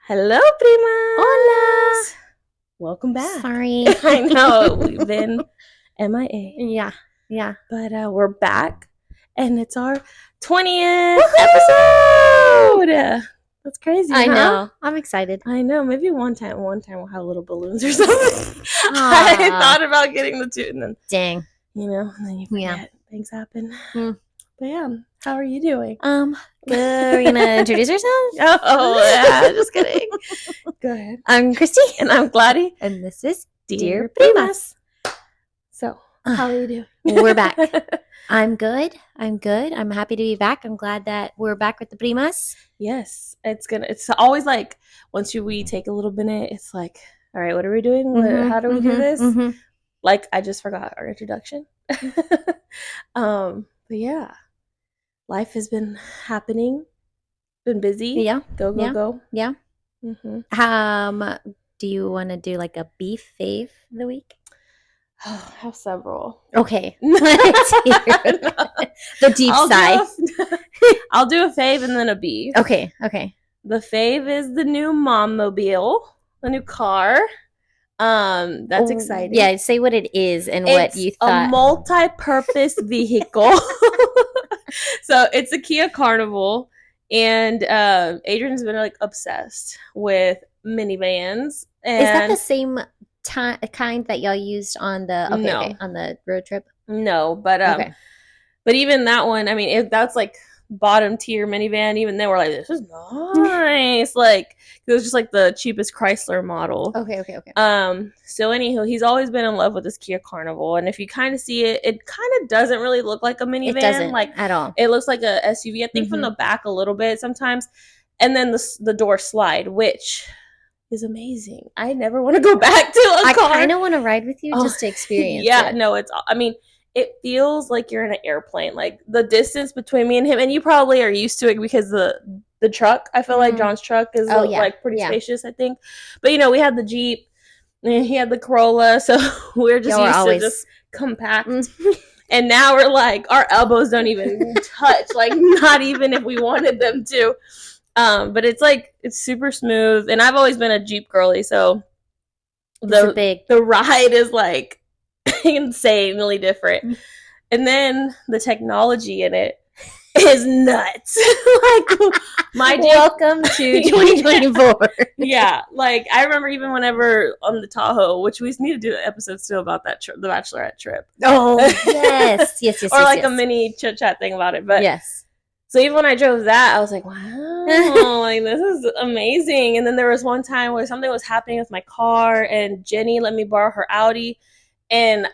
Hello, Primas! Hola! Welcome back. Sorry. I know, we've been MIA. Yeah. But we're back, and it's our 20th Woohoo! episode! That's crazy, I huh? know. I'm excited. I know. Maybe one time we'll have little balloons or something. I thought about getting the two, and then, Dang. and then you forget. Yeah. Things happen. Mm. But yeah, how are you doing? We're gonna introduce ourselves. Oh, yeah, just kidding. Go ahead. I'm Kristi. And I'm Clari. And this is Dear Dear Primas. So, how are you doing? We're back. I'm good. I'm happy to be back. I'm glad that we're back with the Primas. Yes, it's always like once we take a little minute, it's like, all right, what are we doing? How do we do this? Like, I just forgot our introduction. But yeah, life has been happening, been busy. Yeah. Go. Yeah. Do you want to do like a beef fave of the week? Oh, I have several. Okay. Let's hear the deep sigh. I'll do a fave and then a beef. Okay. The fave is the new Mom-mobile, the new car. That's exciting. Yeah, say what it is and what you thought. A multi-purpose vehicle. So it's a Kia Carnival, and Adrian's been like obsessed with minivans. And is that the same kind that y'all used on the on the road trip? No, but but even that one, I mean, that's like bottom tier minivan. Even they were like, this is nice. Like, it was just like the cheapest Chrysler model. Okay. So anywho, he's always been in love with this Kia Carnival, and if you kind of see it, it kind of doesn't really look like a minivan. It doesn't, like at all. It looks like a SUV. I think from the back a little bit sometimes, and then the door slide, which is amazing. I never want to go back to a car. I kind of want to ride with you just to experience it. Yeah, no, I mean, it feels like you're in an airplane. Like, the distance between me and him, and you probably are used to it because the truck, I feel like John's truck is like pretty spacious, I think. But you know, we had the Jeep and he had the Corolla, so we're just used to just compact. And now we're like, our elbows don't even touch, like not even if we wanted them to. But it's like, it's super smooth, and I've always been a Jeep girly, so the ride is like insanely different. And then the technology in it is nuts. Like, my Jeep, welcome to 2024. Yeah, like I remember even whenever on the Tahoe, which we need to do an episode still about that trip, the Bachelorette trip. Oh yes. Or like a mini chit chat thing about it. But yes. So even when I drove that, I was like, wow, like, this is amazing. And then there was one time where something was happening with my car, and Jenny let me borrow her Audi, and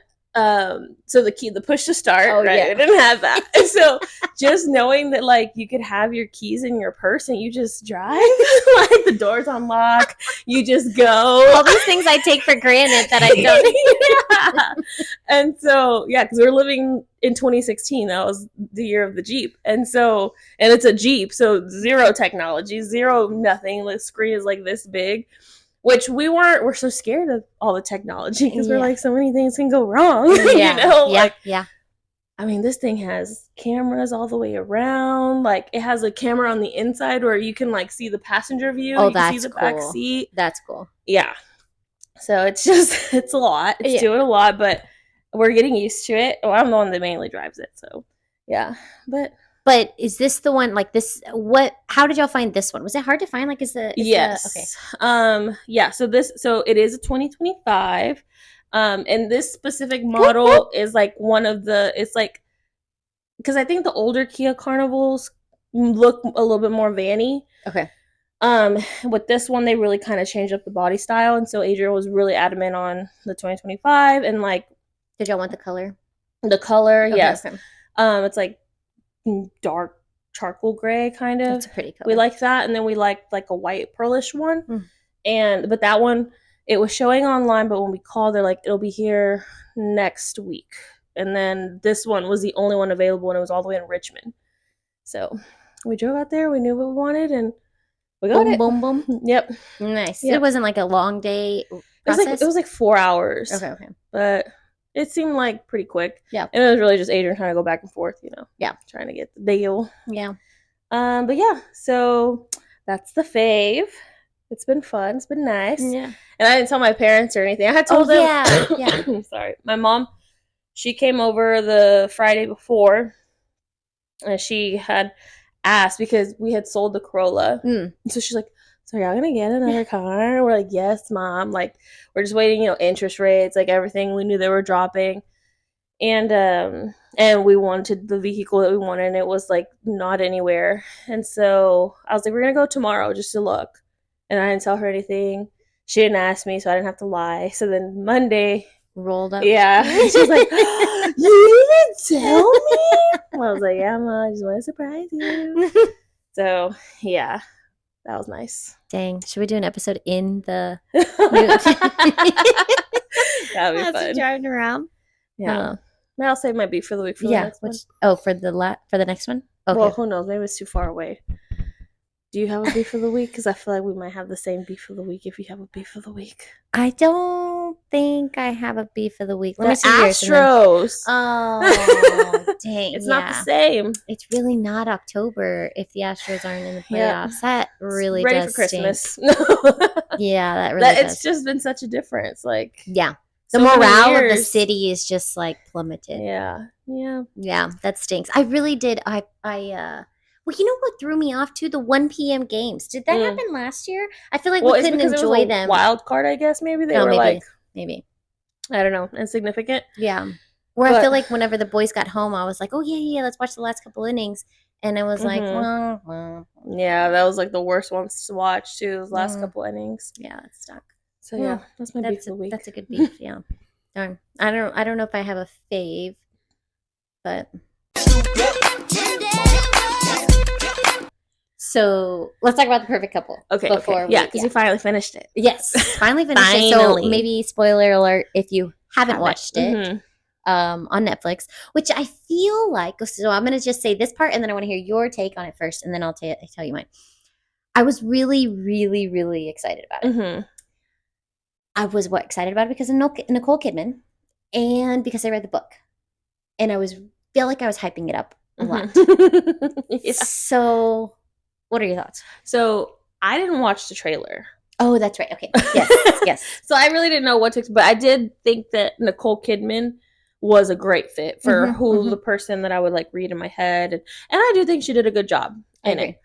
so the push to start, right? Yeah. I didn't have that. And so just knowing that, like, you could have your keys in your purse and you just drive, like the doors unlock, you just go. All these things I take for granted that I don't. Yeah. And so, yeah, because we're living in 2016. That was the year of the Jeep. And so, and it's a Jeep, so zero technology, zero nothing. The screen is like this big. Which we're so scared of all the technology because we're like, so many things can go wrong. Yeah. You know? Yeah. I mean, this thing has cameras all the way around. Like, it has a camera on the inside where you can like see the passenger view. Oh, you can see the back seat. That's cool. Yeah. So it's a lot. It's doing a lot, but we're getting used to it. Well, I'm the one that mainly drives it. So yeah. But is this the one, like this, how did y'all find this one? Was it hard to find? Like, yes. Okay. Yeah. So it is a 2025. And this specific model is like it's like, because I think the older Kia Carnivals look a little bit more vanny. Okay. With this one, they really kind of changed up the body style. And so Adrian was really adamant on the 2025. And like, did y'all want the color? The color, okay, yes. Okay. It's like dark charcoal gray kind of. It's a pretty color. We like that, and then we like a white pearlish one. But that one, it was showing online, but when we called, they're like, it'll be here next week. And then this one was the only one available, and it was all the way in Richmond. So we drove out there, we knew what we wanted, and we got it. Boom. Yep. Nice. Yep. It wasn't like a long day process? It was like 4 hours. Okay. But it seemed like pretty quick. Yeah. And it was really just Adrian trying to go back and forth, you know. Yeah. Trying to get the deal. Yeah. But yeah, so that's the fave. It's been fun. It's been nice. Yeah. And I didn't tell my parents or anything. I had told them. Yeah. Sorry. My mom, she came over the Friday before, and she had asked because we had sold the Corolla. So she's like, so y'all gonna get another car? We're like, yes, Mom. Like, we're just waiting, interest rates, like everything. We knew they were dropping. And we wanted the vehicle that we wanted, and it was like not anywhere. And so I was like, we're gonna go tomorrow just to look. And I didn't tell her anything. She didn't ask me, so I didn't have to lie. So then Monday rolled up. Yeah. She was like, you didn't tell me? I was like, yeah, Mom, I just want to surprise you. So yeah, that was nice. Dang. Should we do an episode in the That'd be fun. Driving around. Yeah. I'll save my beef for the week for the next one. For the next one? Okay. Well, who knows? Maybe it's too far away. Do you have a beef of the week? Because I feel like we might have the same beef of the week if you have a beef of the week. I don't think I have a beef of the week. Let me see Astros. Oh, dang. It's not the same. It's really not October if the Astros aren't in the playoffs. That really ready does for Christmas. Stink. Yeah, that really does. It's just been such a difference. Like, yeah. The morale of the city is just like plummeted. Yeah. Yeah, that stinks. I really did. Well, you know what threw me off too? The 1 p.m. games. Did that happen last year? I feel like we couldn't enjoy them. Wild card, I guess. Maybe they were maybe. I don't know, insignificant. Yeah. I feel like whenever the boys got home, I was like, oh yeah, let's watch the last couple innings, and I was like, yeah, that was like the worst ones to watch too. Those last couple innings. Yeah, it sucked. So yeah, that's my beef of the week. That's a good beef. Yeah. Darn. I don't know if I have a fave, but. So let's talk about The Perfect Couple. Okay. Because you finally finished it. Yes, finally finished it. So maybe spoiler alert if you haven't watched it on Netflix, which I feel like. So I'm going to just say this part, and then I want to hear your take on it first, and then I'll tell you mine. I was really, really, really excited about it. I was excited about it because of Nicole Kidman, and because I read the book, and I feel like I was hyping it up a lot. So. What are your thoughts? So I didn't watch the trailer. Oh, that's right. Okay. Yes. So I really didn't know what to expect, but I did think that Nicole Kidman was a great fit for the person that I would like read in my head. And I do think she did a good job in it.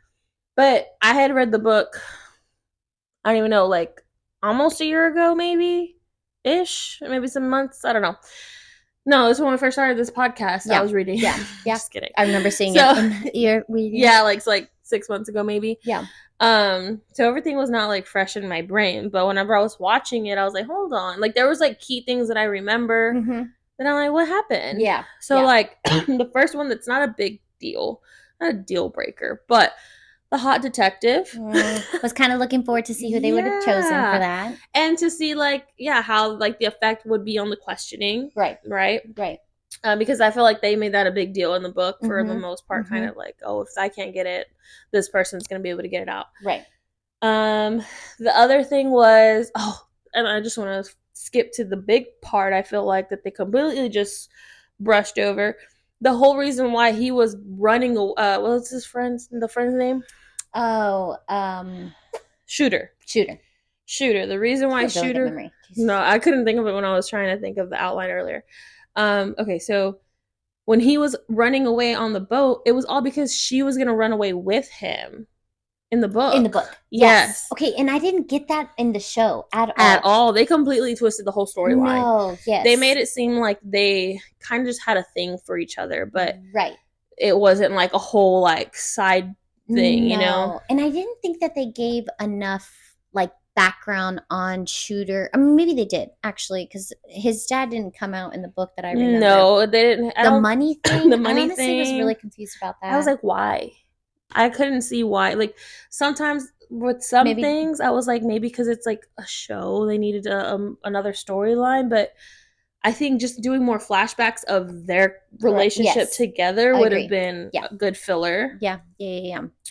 But I had read the book, I don't even know, like almost a year ago, maybe some months. I don't know. No, this was when we first started this podcast. Yeah. I was reading. Yeah. Just kidding. I remember seeing it in your reading. Yeah, like 6 months ago, maybe. Yeah. So everything was not like fresh in my brain, but whenever I was watching it, I was like, hold on. Like there was like key things that I remember that I'm like, what happened? Yeah. So like the first one, that's not a big deal, not a deal breaker, but the hot detective. Was kind of looking forward to see who they would have chosen for that. And to see how like the effect would be on the questioning. Right. Because I feel like they made that a big deal in the book for the most part, kind of like, oh, if I can't get it, this person's going to be able to get it out. Right. The other thing was, and I just want to skip to the big part, I feel like that they completely just brushed over. The whole reason why he was running, what was the friend's name? Shooter. The reason why Shooter. No, I couldn't think of it when I was trying to think of the outline earlier. Okay, so when he was running away on the boat, it was all because she was going to run away with him in the book. Yes. Okay, and I didn't get that in the show at all. They completely twisted the whole storyline. No, yes. They made it seem like they kind of just had a thing for each other, but it wasn't like a whole like side thing, you know? And I didn't think that they gave enough like background on Shooter. I mean, maybe they did actually, because his dad didn't come out in the book that I remember. No, they didn't. The money thing. I honestly was really confused about that. I was like, why? I couldn't see why. Like sometimes with some things, I was like, maybe because it's like a show, they needed another storyline. But I think just doing more flashbacks of their relationship together would have been a good filler. Yeah.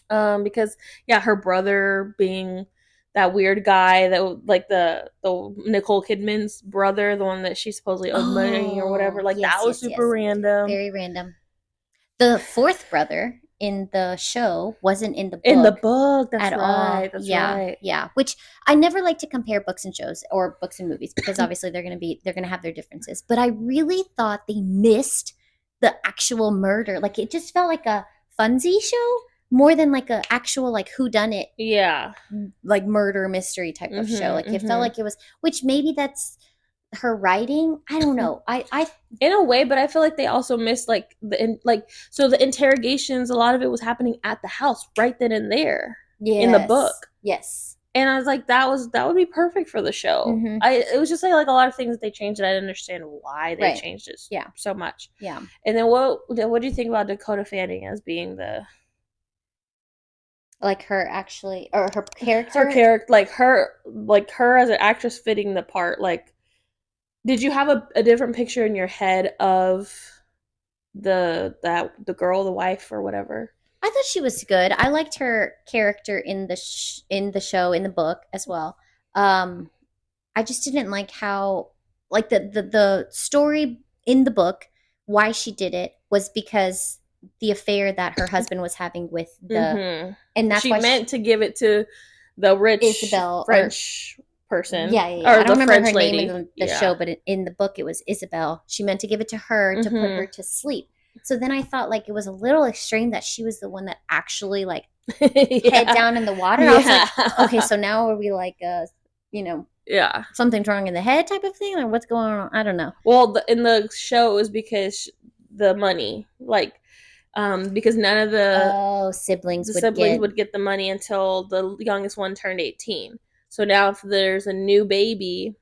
Because her brother being that weird guy that like the Nicole Kidman's brother, the one that she supposedly owed money or whatever, like that was super random. Very random. The fourth brother in the show wasn't in the book. In the book, that's at right. all. That's right. Yeah. Which I never like to compare books and shows or books and movies because obviously they're gonna have their differences. But I really thought they missed the actual murder. Like it just felt like a funsy show more than like a actual like whodunit. Yeah. Like murder mystery type of show. Like it felt like it was, which maybe that's her writing. I don't know. I in a way, but I feel like they also missed like so the interrogations. A lot of it was happening at the house right then and there. Yes. In the book. Yes. And I was like, that would be perfect for the show. It was just like a lot of things that they changed, and I didn't understand why they changed it. So much. Yeah. And then what do you think about Dakota Fanning as being the like her actually, or her character? Her character, like her as an actress fitting the part. Like, did you have a different picture in your head of the girl, the wife, or whatever? I thought she was good. I liked her character in the show, in the book as well. I just didn't like how, like the story in the book, why she did it was because the affair that her husband was having with the, and that's she why meant to give it to the rich Isabel French person. Yeah. Or I don't remember French her lady. name in the show, but in the book it was Isabel. She meant to give it to her to put her to sleep. So then I thought like it was a little extreme that she was the one that actually like head down in the water. I was like, okay, so now are we like something's wrong in the head type of thing, or what's going on? I don't know. Well, in the show it was because the money, like because none of the siblings would get the money until the youngest one turned 18. So now if there's a new baby,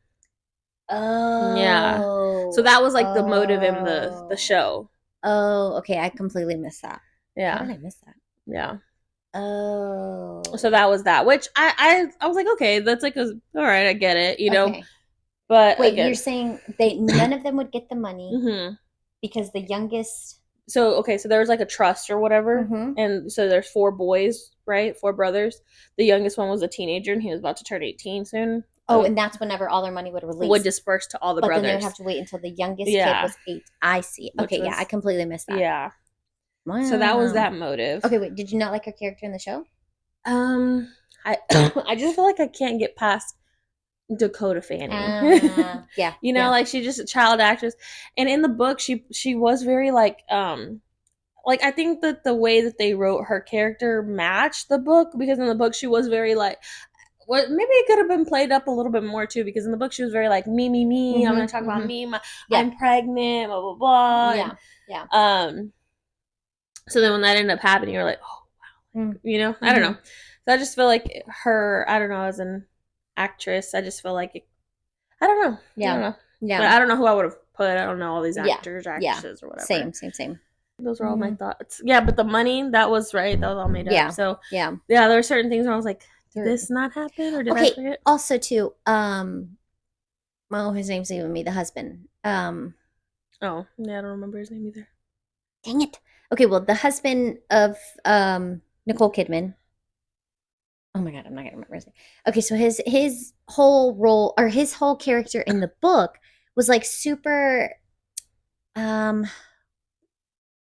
so that was like the motive in the show. Oh, okay. I completely missed that. Yeah. How did I miss that? Yeah. Oh. So that was that, which I was like, okay, that's like all right, I get it, know. But wait, you're saying none of them would get the money because the youngest. So there was like a trust or whatever, and so there's 4 boys, right? 4 brothers. The youngest one was a teenager, and he was about to turn 18 soon. Oh, and that's whenever all their money would release. Would disperse to all the brothers. But then they would have to wait until the youngest kid was 8. I see. Okay, I completely missed that. Yeah. Wow. So that was that motive. Okay, wait, did you not like her character in the show? I I just feel like I can't get past Dakota Fanning. Yeah. Like she's just a child actress. And in the book she was very like I think that the way that they wrote her character matched the book, because in the book she was very like, well, maybe it could have been played up a little bit more too, because in the book she was very like me, I'm gonna talk about me, I'm pregnant, blah blah blah. So then when that ended up happening, you're like, oh wow, I don't know. So I just feel like her, I don't know, as an actress, I just feel like I don't know. Yeah. But I don't know who I would have put. I don't know all these actors, actresses, or whatever. Same. Those were all my thoughts. Yeah, but the money, that was right. That was all made up. So yeah, there were certain things where I was like, did this not happen, or did I forget? Also too, his name's leaving me. The husband. Oh yeah, I don't remember his name either. Dang it. Okay, well, the husband of Nicole Kidman. Oh my god, I'm not gonna remember his name. Okay, so his whole role, or his whole character in the book, was like super.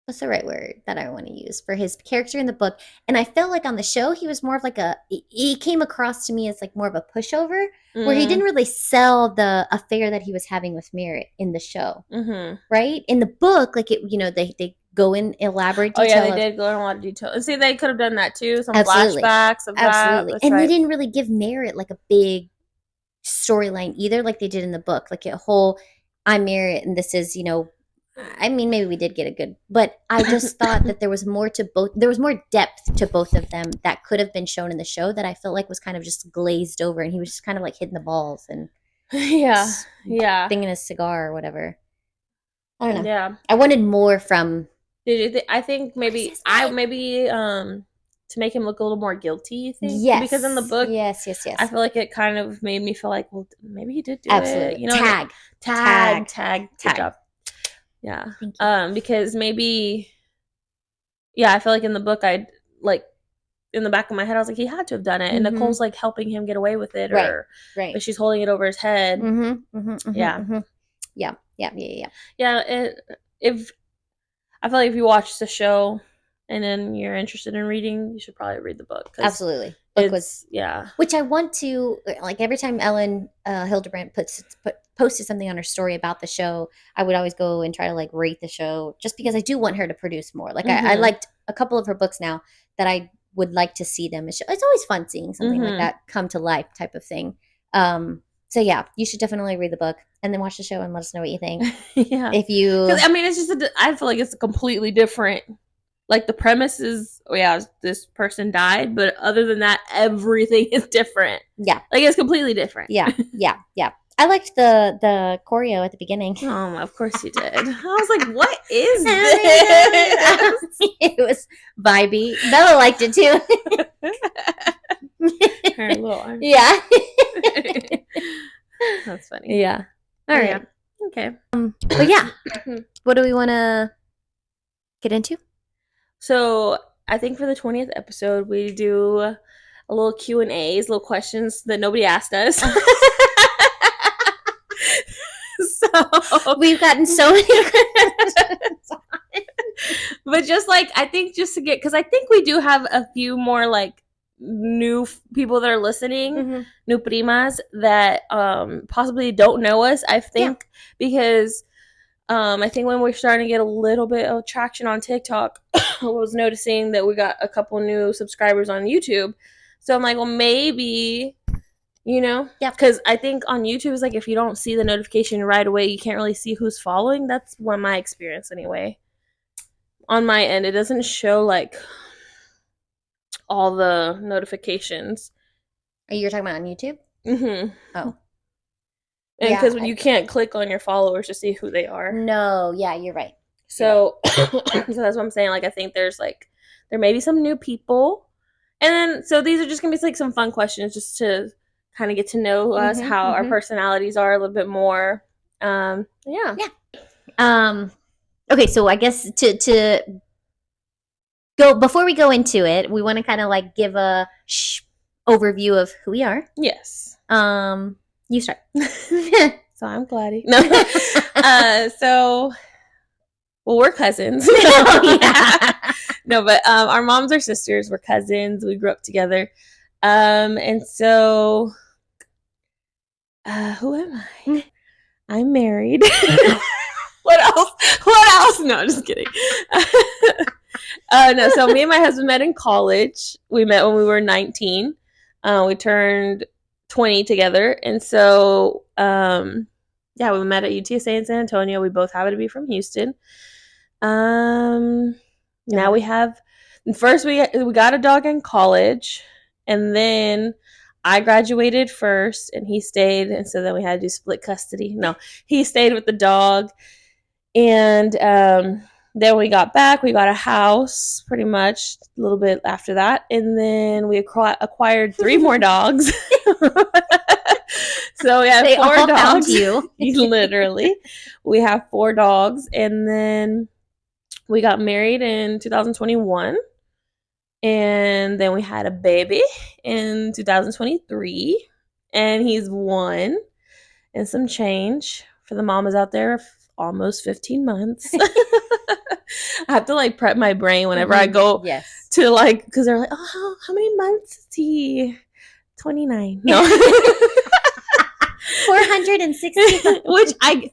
What's the right word that I want to use for his character in the book? And I felt like on the show he was more of like he came across to me as like more of a pushover, where he didn't really sell the affair that he was having with Merritt in the show, right? In the book, like they go in elaborate detail. Oh yeah, they did go in a lot of detail. And see, they could have done that too. Some flashbacks of that. And they didn't really give Merritt like a big storyline either, like they did in the book. Like a whole, I'm Merritt, and this is I mean, maybe we did get a good, but I just thought that there was more to both. There was more depth to both of them that could have been shown in the show that I felt like was kind of just glazed over, and he was just kind of like hitting the balls and thinking a cigar or whatever. I don't know. Yeah, I wanted more from. I think maybe to make him look a little more guilty. You think? Yes. Because in the book, yes. I feel like it kind of made me feel like, well, maybe he did do Absolutely. it. Tag. Good job. Yeah. Because maybe, I feel like in the book, I'd like in the back of my head, I was like, he had to have done it. And Nicole's like helping him get away with it, or but she's holding it over his head. Yeah. If I feel like if you watch the show, and then you're interested in reading, you should probably read the book. Absolutely. Book was, which I want to, like, every time Ellen Hildebrandt posted something on her story about the show, I would always go and try to like rate the show, just because I do want her to produce more. Like, I liked a couple of her books now that I would like to see them. It's always fun seeing something like that come to life, type of thing. So yeah, you should definitely read the book and then watch the show and let us know what you think. Yeah, if you, because I mean, it's just I feel like it's completely different. Like, the premise is, this person died, but other than that, everything is different. Yeah, like, it's completely different. Yeah. I liked the choreo at the beginning. Oh, of course you did. I was like, what is this? It was vibey. Bella liked it too. Her little arm. Yeah. That's funny. Yeah. All right. Yeah. Okay. But yeah, what do we want to get into? So I think for the 20th episode, we do a little Q&As, little questions that nobody asked us. So we've gotten so many questions. But just like, I think just to get, because I think we do have a few more like new people that are listening, new primas that possibly don't know us, I think, because I think when we're starting to get a little bit of traction on TikTok, I was noticing that we got a couple new subscribers on YouTube. So I'm like, well, maybe, because I think on YouTube is like, if you don't see the notification right away, you can't really see who's following. That's one of my experience anyway. On my end, it doesn't show like all the notifications. Are you talking about on YouTube? Oh. And because you can't click on your followers to see who they are. No, yeah, you're right. So, so that's what I'm saying. Like, I think there may be some new people. And then, so these are just going to be like some fun questions just to kind of get to know us, how our personalities are a little bit more. Yeah. Okay, so I guess to go, before we go into it, we want to kind of like give a overview of who we are. Yes. You start. So I'm Clari. No. Well, we're cousins. No, but our moms are sisters. We're cousins. We grew up together. And so, who am I? I'm married. What else? No, just kidding. No, so me and my husband met in college. We met when we were 19. We turned 20 together. And so, we met at UTSA in San Antonio. We both happen to be from Houston. Now we have, first we got a dog in college, and then I graduated first and he stayed, and so then we had to do split custody. No, he stayed with the dog, and then we got back, we got a house pretty much a little bit after that, and then we acquired 3 more dogs. So we have 4 dogs. Found you. Literally. We have 4 dogs, and then we got married in 2021, and then we had a baby in 2023, and he's 1 and some change. For the mamas out there, almost 15 months. I have to like prep my brain whenever I go to like, because they're like, oh, how many months is he? 29. No. 460. Which I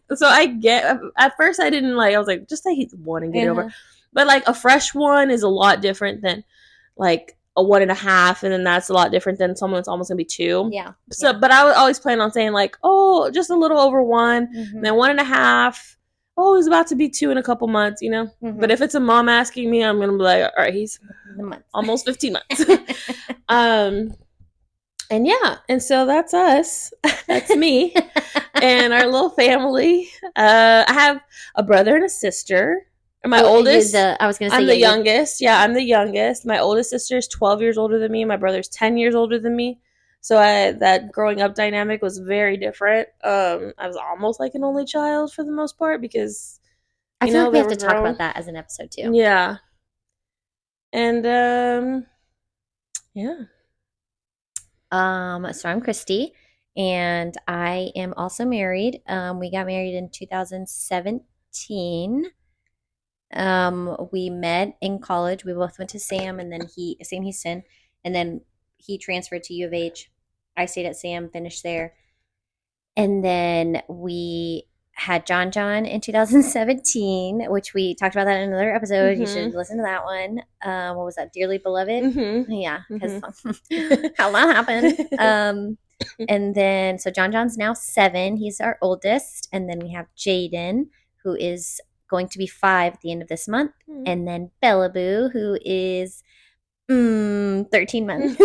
get. At first I didn't like, I was like, just say he's 1 and get it over. But like a fresh 1 is a lot different than like a 1.5, and then that's a lot different than someone that's almost gonna be 2. Yeah. So, but I would always plan on saying like, oh, just a little over 1, and then 1.5. Oh, he's about to be 2 in a couple months, But if it's a mom asking me, I'm gonna be like, all right, he's almost 15 months. And yeah, and so that's us. That's me and our little family. I have a brother and a sister. My oldest. I was going to say I'm the youngest. Yeah, I'm the youngest. My oldest sister is 12 years older than me. My brother's 10 years older than me. So that growing up dynamic was very different. I was almost like an only child for the most part, because I feel like we have to talk about that as an episode too. Yeah. And yeah. So I'm Kristi, and I am also married. We got married in 2017. We met in college. We both went to Sam, and then Sam Houston, and then he transferred to U of H. I stayed at Sam, finished there, and then we had John in 2017, which we talked about that in another episode. You should listen to that one. What was that? Dearly Beloved? Yeah, because how that happened. And then, so John's now 7. He's our oldest. And then we have Jaden, who is going to be 5 at the end of this month. And then Bellaboo, who is 13 months.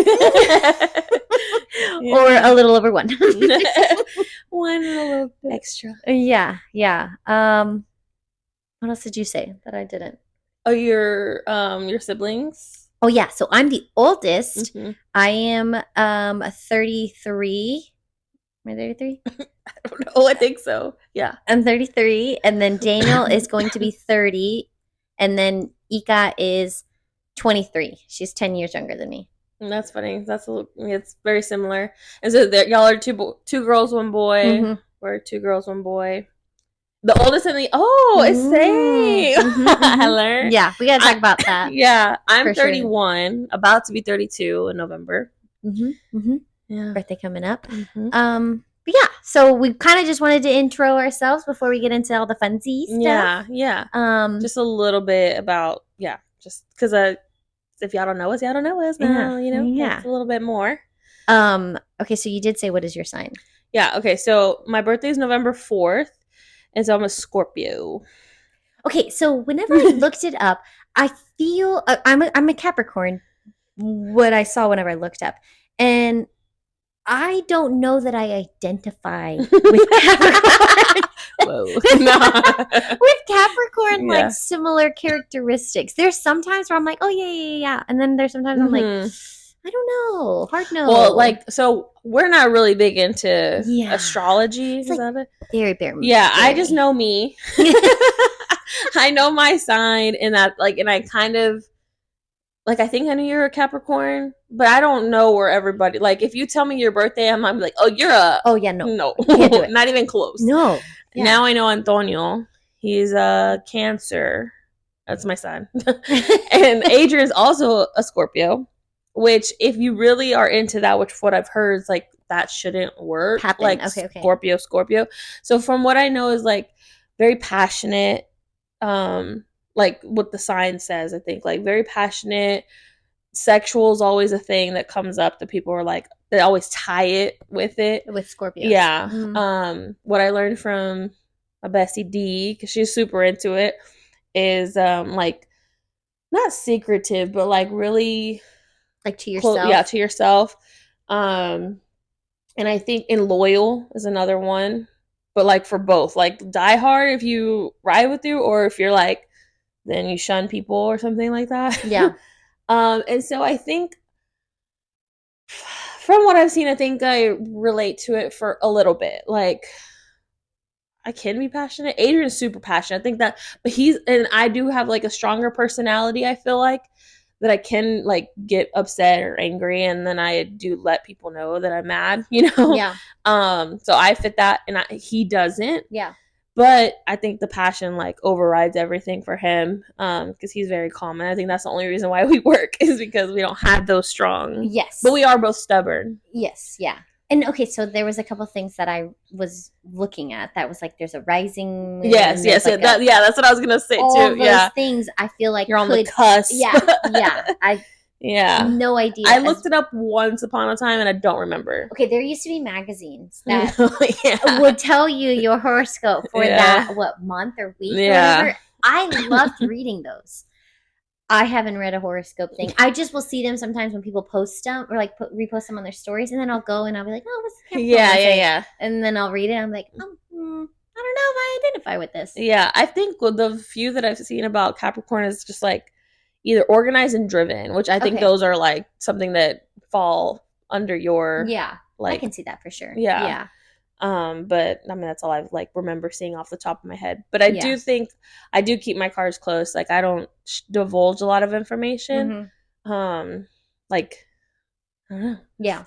Or a little over 1. 1 and a little extra. Yeah. What else did you say that I didn't? Oh, your siblings? Oh yeah, so I'm the oldest. I am 33. Am I 33? I don't know. I think so. Yeah. I'm 33, and then Daniel is going to be 30, and then Ika is 23. She's 10 years younger than me. And that's funny. It's very similar. And so y'all are two girls, 1 boy. We're 2 girls, 1 boy. The oldest and it's same. I learned. Yeah, we gotta talk about that. Yeah, I'm 31, about to be 32 in November. Yeah, birthday coming up. But yeah, so we kind of just wanted to intro ourselves before we get into all the funsies stuff. Yeah. Just a little bit about just because if y'all don't know us, y'all don't know us now. Just a little bit more. Okay, so you did say, what is your sign? Yeah. Okay, so my birthday is November 4th. And so I'm a Scorpio. Okay, so whenever I looked it up, I feel I'm a Capricorn. What I saw whenever I looked up, and I don't know that I identify with Capricorn. Whoa, with Capricorn, like similar characteristics. There's sometimes where I'm like, oh yeah, and then there's sometimes I'm like, I don't know. Hard no. Well, so we're not really big into astrology. It's like very bare. Yeah, I just know me. I know my sign, and that and I kind of I think I know you're a Capricorn, but I don't know where everybody. If you tell me your birthday, I'm like, oh, you're a. Oh yeah, no, can't do it. Not even close. No. Yeah. Now I know Antonio. He's a Cancer. That's my son, and Adrian is also a Scorpio. Which, if you really are into that, which what I've heard is that shouldn't work. Okay. Scorpio. So from what I know is very passionate. What the sign says, I think very passionate. Sexual is always a thing that comes up that people are they always tie it with Scorpio. Yeah. What I learned from my bestie D, because she's super into it, is not secretive, but really. To yourself. Yeah, to yourself. And I think loyal is another one. But for both. Die hard if you ride with you, or if you're then you shun people or something like that. Yeah. And so I think from what I've seen, I think I relate to it for a little bit. I can be passionate. Adrian's super passionate. I think that, but I do have a stronger personality, I feel that I can get upset or angry, and then I do let people know that I'm mad, Yeah. So I fit that, and he doesn't. Yeah. But I think the passion overrides everything for him, because he's very calm, and I think that's the only reason why we work is because we don't have those strong. Yes. But we are both stubborn. Yes. Yeah. And okay, so there was a couple things that I was looking at that was there's a rising moon. Yes. That's what I was gonna say all too. All those things I feel you're on the cusp. Yeah. No idea. I looked it up once upon a time and I don't remember. Okay, there used to be magazines that would tell you your horoscope for that month or week or whatever. I loved reading those. I haven't read a horoscope thing. I just will see them sometimes when people post them or repost them on their stories, and then I'll go and I'll be like, oh, what's the yeah. And then I'll read it and I'm like, I don't know if I identify with this. Yeah, I think the few that I've seen about Capricorn is just either organized and driven, which I think those are something that fall under your I can see that for sure. Yeah. But I mean that's all I've remember seeing off the top of my head. But I do think I do keep my cards close. I don't divulge a lot of information. I don't know. Yeah.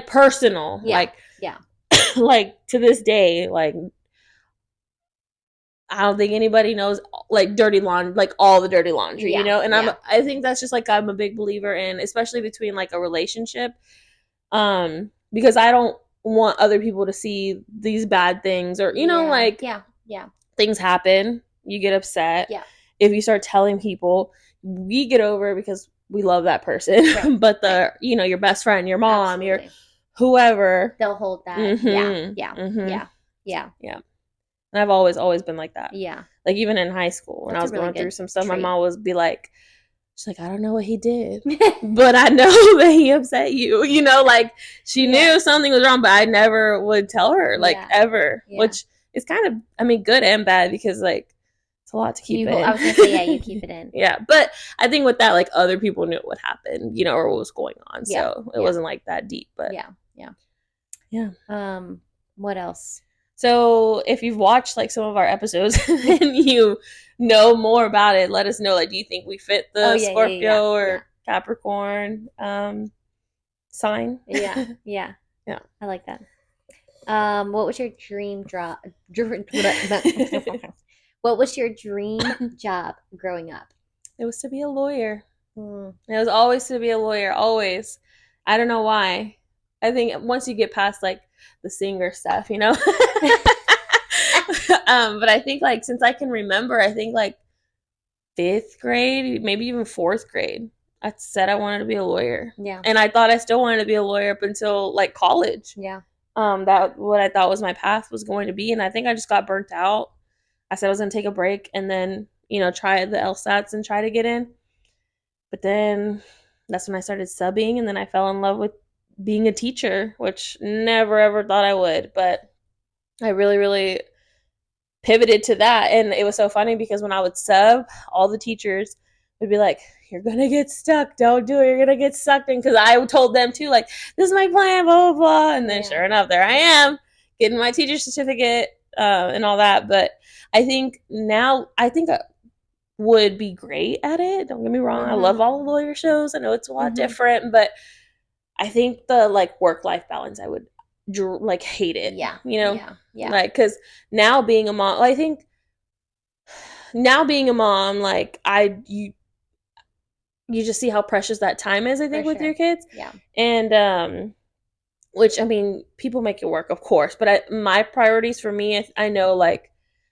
Personal. Yeah. To this day, I don't think anybody knows like dirty laundry, like all the dirty laundry, you know? And I think that's just like, I'm a big believer in, especially between like a relationship. Because I don't want other people to see these bad things or, you know, like things happen. You get upset. Yeah. If you start telling people, we get over it because we love that person. Right. But you know, your best friend, your mom, your whoever, they'll hold that. Yeah. And I've always been like that. Yeah. Like even in high school when I was really going through some stuff, my mom would be like, she's like, I don't know what he did, but I know that he upset you. You know, like she knew something was wrong, but I never would tell her, like ever, which is kind of, I mean, good and bad because like it's a lot to keep in. I was going to say, you keep it in. Yeah. But I think with that, like other people knew what happened, you know, or what was going on. So it wasn't like that deep, but yeah. What else? So if you've watched like some of our episodes and you know more about it, let us know. Like, do you think we fit the Scorpio or Capricorn sign? Yeah. I like that. What was your dream job? What was your dream job growing up? It was to be a lawyer. It was always to be a lawyer. Always. I don't know why. I think once you get past like the singer stuff, you know. But I think like since I can remember, I think like 5th grade, maybe even 4th grade, I said I wanted to be a lawyer. Yeah. And I thought I still wanted to be a lawyer up until like college. Yeah. That what I thought was my path was going to be, and I think I just got burnt out. I said I was going to take a break and then, you know, try the LSATs and try to get in. But then that's when I started subbing, and then I fell in love with being a teacher, which never ever thought I would, but I really, really pivoted to that. And it was so funny because when I would sub, all the teachers would be like, you're gonna get stuck, don't do it, you're gonna get sucked in, because I told them too, like, this is my plan, blah blah blah. And then sure enough, there I am getting my teacher certificate and all that. But I think now I would be great at it, don't get me wrong. I love all the lawyer shows. I know it's a lot different, but I think the like work-life balance, I would like hate it. Yeah. You know? Yeah. Like, because now being a mom, I think now being a mom, like you just see how precious that time is, I think, with your kids. Yeah. And which, I mean, people make it work, of course, but my priorities for me, I know, like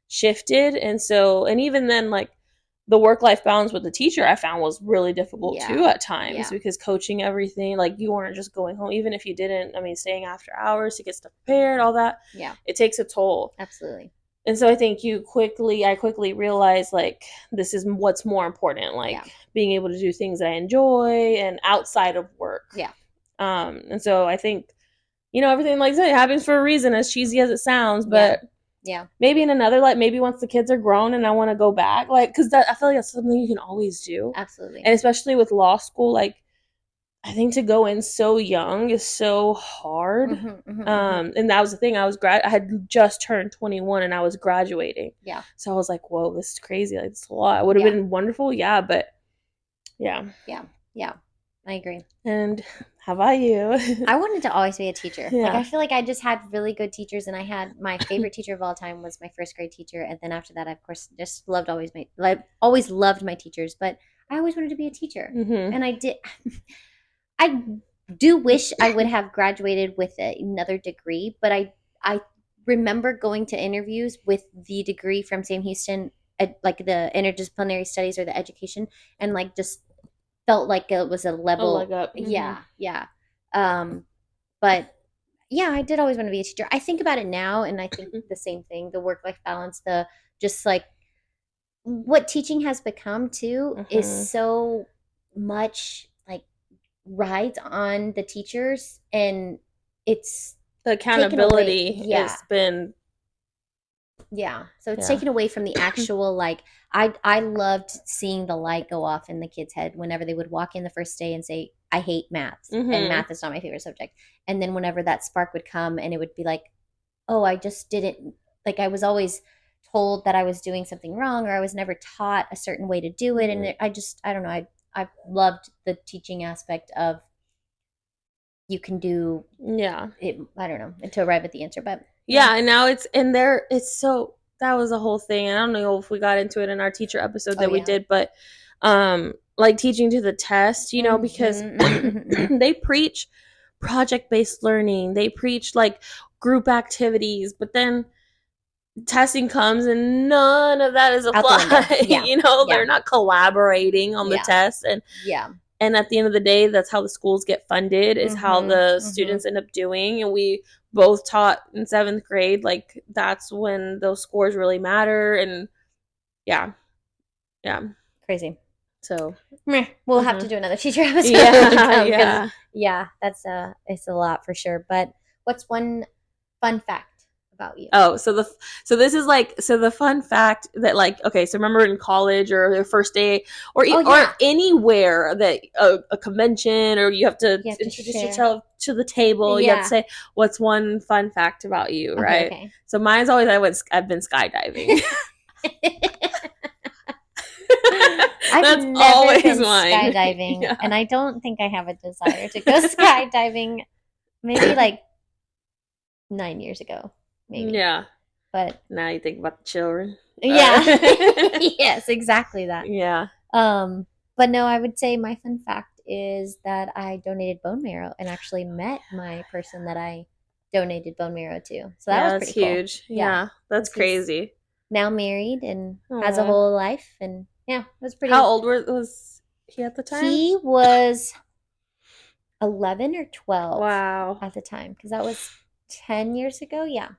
shifted. And so, and even then, like the work-life balance with the teacher I found was really difficult too at times, because coaching everything, like you weren't just going home, even if you didn't, I mean, staying after hours to get stuff prepared, all that. Yeah. It takes a toll. Absolutely. And so I think I quickly realized like this is what's more important, like being able to do things that I enjoy and outside of work. Yeah. And so I think, you know, everything like that happens for a reason, as cheesy as it sounds, but maybe in another, like maybe once the kids are grown and I want to go back, like, because I feel like that's something you can always do. Absolutely. And especially with law school, like I think to go in so young is so hard. And that was the thing. I had just turned 21 and I was graduating. Yeah. So I was like, whoa, this is crazy. Like, it's a lot. It would have been wonderful. Yeah. But yeah. I agree. And how about you? I wanted to always be a teacher. Like, I feel like I just had really good teachers, and I had my favorite teacher of all time was my 1st grade teacher. And then after that, I, of course, just always loved my teachers, but I always wanted to be a teacher. And I do wish I would have graduated with another degree, but I remember going to interviews with the degree from Sam Houston, like the interdisciplinary studies or the education, and like just felt like it was a level. Leg up. Yeah. But yeah, I did always want to be a teacher. I think about it now, and I think the same thing: the work-life balance, the just like what teaching has become too is so much like rides on the teachers, and it's the accountability has been so it's taken away from the actual like I loved seeing the light go off in the kids' head whenever they would walk in the first day and say, I hate math, and math is not my favorite subject. And then whenever that spark would come and it would be like, oh, I just didn't, like I was always told that I was doing something wrong, or I was never taught a certain way to do it. And I don't know, I loved the teaching aspect of you can do it. I don't know, to arrive at the answer, but and now it's so that was a whole thing. I don't know if we got into it in our teacher episode that we did, but like teaching to the test, you know, because they preach project-based learning. They preach like group activities, but then testing comes and none of that is applied. You know, they're not collaborating on the test. And at the end of the day, that's how the schools get funded, is how the students end up doing. And we both taught in 7th grade, like that's when those scores really matter. And yeah. Crazy. So we'll have to do another teacher episode. That's it's a lot for sure. But what's one fun fact about you? Oh, so this is like, so the fun fact that, like, okay, so remember in college or the first day or anywhere that a convention, or you have to introduce yourself to the table, you have to say, what's one fun fact about you, right? Okay. So mine's always I've been skydiving. I've never been skydiving, and I don't think I have a desire to go skydiving. Maybe like 9 years ago, maybe. Yeah. But now you think about the children. Yeah. Yes, exactly that. Yeah. But no, I would say my fun fact is that I donated bone marrow and actually met my person that I donated bone marrow to. So that was pretty huge. Cool. Yeah, that's crazy. Now married and has a whole life, and yeah, it was pretty. How old was he at the time? He was 11 or 12. Wow. At the time, because that was 10 years ago. Yeah.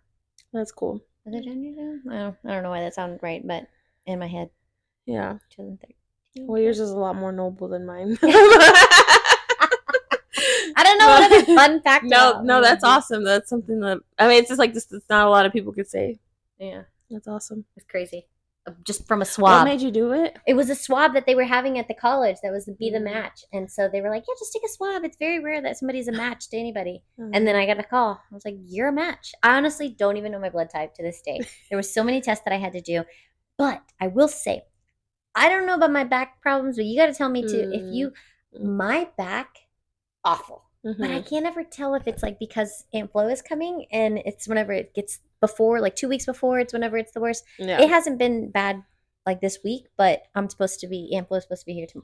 That's cool. Was it 10 years ago? I don't know why that sounded right, but in my head. Yeah. 2013. Well, yours is a lot more noble than mine. I don't know what other fun fact. No, that's awesome. That's something that, I mean, it's just like this. It's not a lot of people could say. Yeah. That's awesome. It's crazy. Just from a swab. What made you do it? It was a swab that they were having at the college that was to be the match. And so they were like, yeah, just take a swab. It's very rare that somebody's a match to anybody. And then I got a call. I was like, you're a match. I honestly don't even know my blood type to this day. There were so many tests that I had to do. But I will say, I don't know about my back problems, but you got to tell me too. My back, awful. But I can't ever tell if it's like because Aunt Flo is coming and it's whenever it gets before, like 2 weeks before, it's whenever it's the worst. Yeah. It hasn't been bad like this week, but Aunt Flo is supposed to be here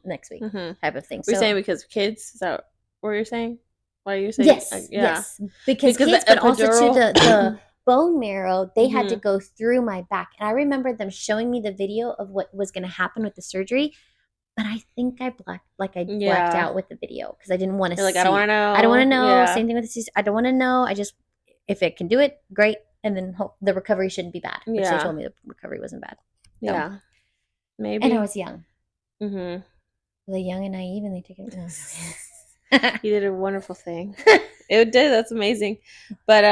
next week, type of thing. You're saying because kids? Is that what you're saying? Why are you saying? Yes, yes. Because kids, but also to the bone marrow, they had to go through my back. And I remember them showing me the video of what was going to happen with the surgery. But I think I blacked out with the video because I didn't want to see. Like, I don't want to know. I don't want to know. Yeah. Same thing with the I don't want to know. I just, if it can do it, great. And then the recovery shouldn't be bad. Which they told me the recovery wasn't bad. So. Yeah. Maybe. And I was young. The young and naive, and they took it. You did a wonderful thing. It did. That's amazing. But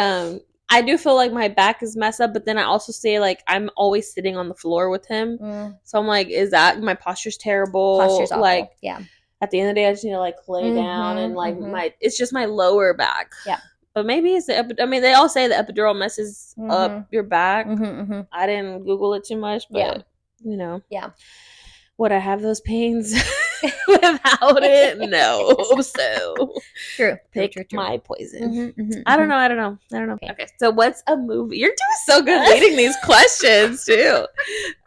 I do feel like my back is messed up, but then I also say, like, I'm always sitting on the floor with him. So I'm like, is that my posture's terrible? Posture's awful. Like, yeah. At the end of the day, I just need to like lay down and like it's just my lower back. Yeah. But maybe it's I mean, they all say the epidural messes up your back. I didn't Google it too much, but you know. Yeah. Would I have those pains without it? No. So true. Pick my poison. I don't know. Okay. So what's a movie? You're doing so good reading these questions too.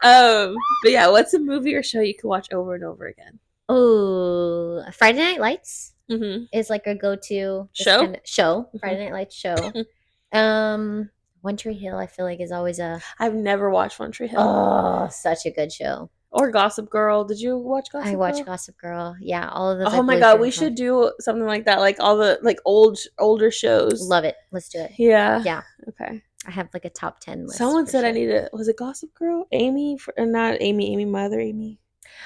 But yeah, what's a movie or show you can watch over and over again? Oh, Friday Night Lights is like a go-to show. Friday Night Lights show. One Tree Hill, I feel like is always I've never watched One Tree Hill. Oh, such a good show. Or Gossip Girl. Did you watch Gossip Girl? I watched Gossip Girl. Yeah, all of those. Oh my god, we should do something like that, like all the like older shows. Love it. Let's do it. Yeah. Yeah. Okay. I have like a top 10 list. Someone said I need to. Was it Gossip Girl? Amy, not Amy. Amy, my other Amy.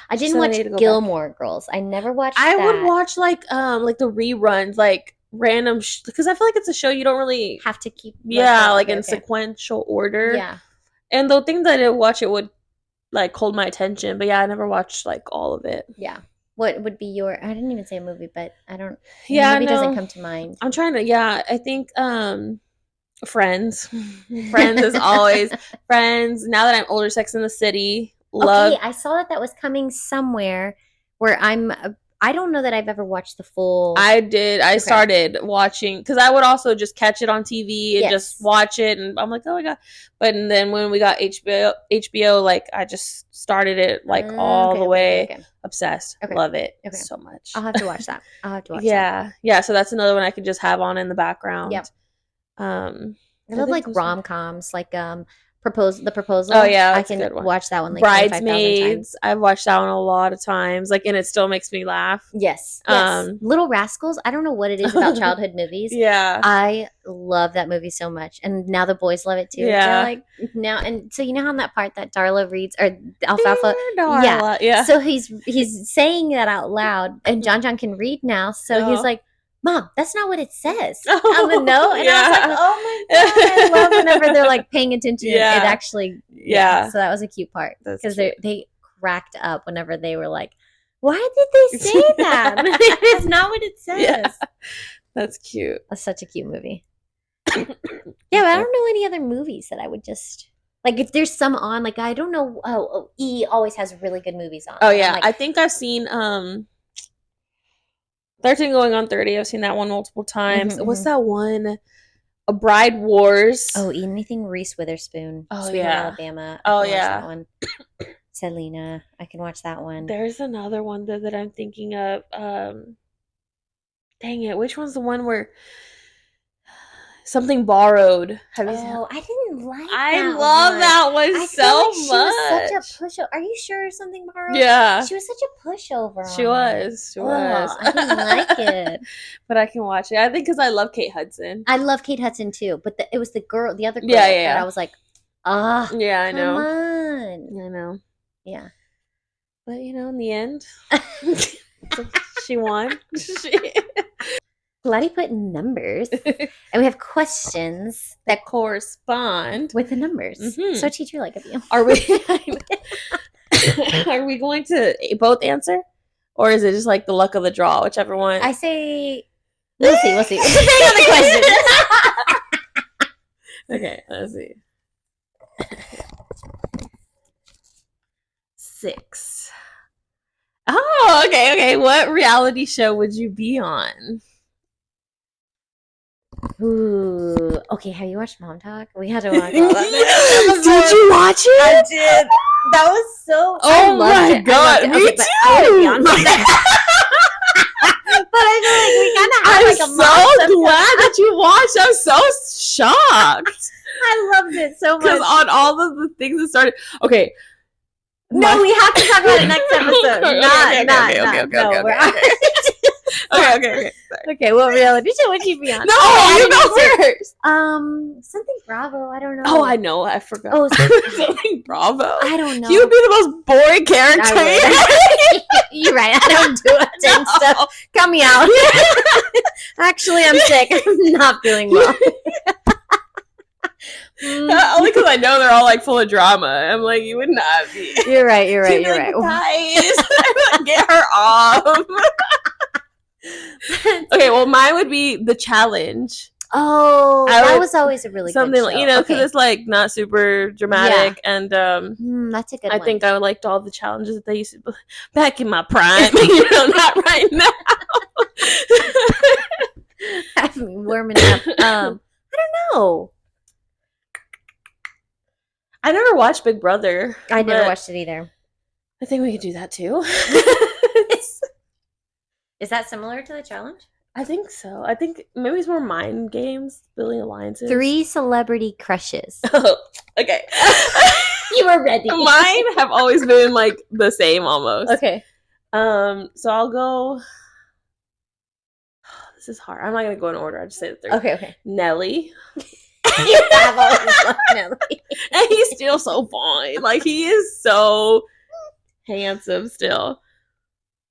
I didn't watch Gilmore Girls. I never watched. I would watch like the reruns, like random because I feel like it's a show you don't really have to keep. In sequential order. Yeah. And the things I did watch, it would like hold my attention, but yeah, I never watched like all of it. Yeah. What would be your? I didn't even say a movie, but I don't. Yeah, movie doesn't come to mind. I'm trying to. Yeah, I think Friends. Friends is always Friends. Now that I'm older, Sex in the City. Love. Okay, I saw that was coming somewhere where I'm I don't know that I've ever watched the full. I did. I started watching because I would also just catch it on TV and just watch it, and I'm like, oh my god! But then when we got HBO, like I just started it like all the way. Obsessed. Love it so much. I'll have to watch that. that. Yeah. So that's another one I could just have on in the background. Yep. I love like rom-coms, like the proposal. Oh yeah, I can watch that one like Bridesmaids. I've watched that one a lot of times, like, and it still makes me laugh. Yes. Little Rascals. I don't know what it is about childhood movies. Yeah, I love that movie so much, and now the boys love it too. Yeah, they're like now, and so you know how in that part that Darla reads or Alfalfa. Darla. Yeah. So he's saying that out loud, and John can read now. So he's like, Mom, that's not what it says on the note. And I was like, oh my God, I love whenever they're like paying attention. It actually, so that was a cute part because they cracked up whenever they were like, why did they say that? It's not what it says. Yeah. That's cute. That's such a cute movie. But I don't know any other movies that I would just... Like, if there's some on, like, I don't know. Oh, E always has really good movies on. Oh, yeah. Like, I think I've seen... 13 Going on 30. I've seen that one multiple times. What's that one? A Bride Wars. Oh, anything Reese Witherspoon. Oh, Sweet Home Alabama. Oh, yeah. That one. Selena. I can watch that one. There's another one that I'm thinking of. Dang it. Which one's the one where... Something Borrowed. Have you seen? Oh, I didn't like that I love that one so much. She was such a pushover. Are you sure Something Borrowed? Yeah. She was such a pushover. She was. I didn't like it. But I can watch it. I think because I love Kate Hudson. I love Kate Hudson too. But it was the other girl that I was like, yeah, I know. Come on. I know. Yeah. But, in the end, she won. Clari put numbers, and we have questions that correspond with the numbers. So teacher-like of you. Are we going to both answer, or is it just like the luck of the draw, whichever one? I say we'll see. Depending on the question. Okay, let's see. 6. Oh, okay. What reality show would you be on? Ooh. Okay, have you watched Mom Talk? We had to watch all that. Did you watch it? I did. That was so... Oh my God, me too! I would be on that. But I feel like we kind of have I'm so glad that you watched. I'm so shocked. I loved it so much. Because on all of the things that started... Okay. No, we have to talk about it next episode. Okay. Okay, what reality show would you be on? No, you go first. Something Bravo. I don't know. Oh, I know. I forgot. Oh, something Bravo. I don't know. You would be the most boring character. You're right. I don't do it and stuff. Cut me out. Actually, I'm sick. I'm not feeling well. Only because I know they're all like full of drama. I'm like, you would not be. You're right. Guys, get her off. Okay, well, mine would be The Challenge. Oh, that was always a really something good show. Like, because it's like not super dramatic, and that's a good one. I think I liked all the challenges that they used to back in my prime. Not right now. I'm warming up. I don't know. I never watched Big Brother. I never watched it either. I think we could do that too. Is that similar to The Challenge? I think so. I think maybe it's more mind games, building alliances. 3 celebrity crushes. Oh, okay. You were ready. Mine have always been like the same almost. Okay. So I'll go. This is hard. I'm not gonna go in order. I just say the 3. Okay. Nelly. You have always loved Nelly. And he's still so fine. Like, he is so handsome still.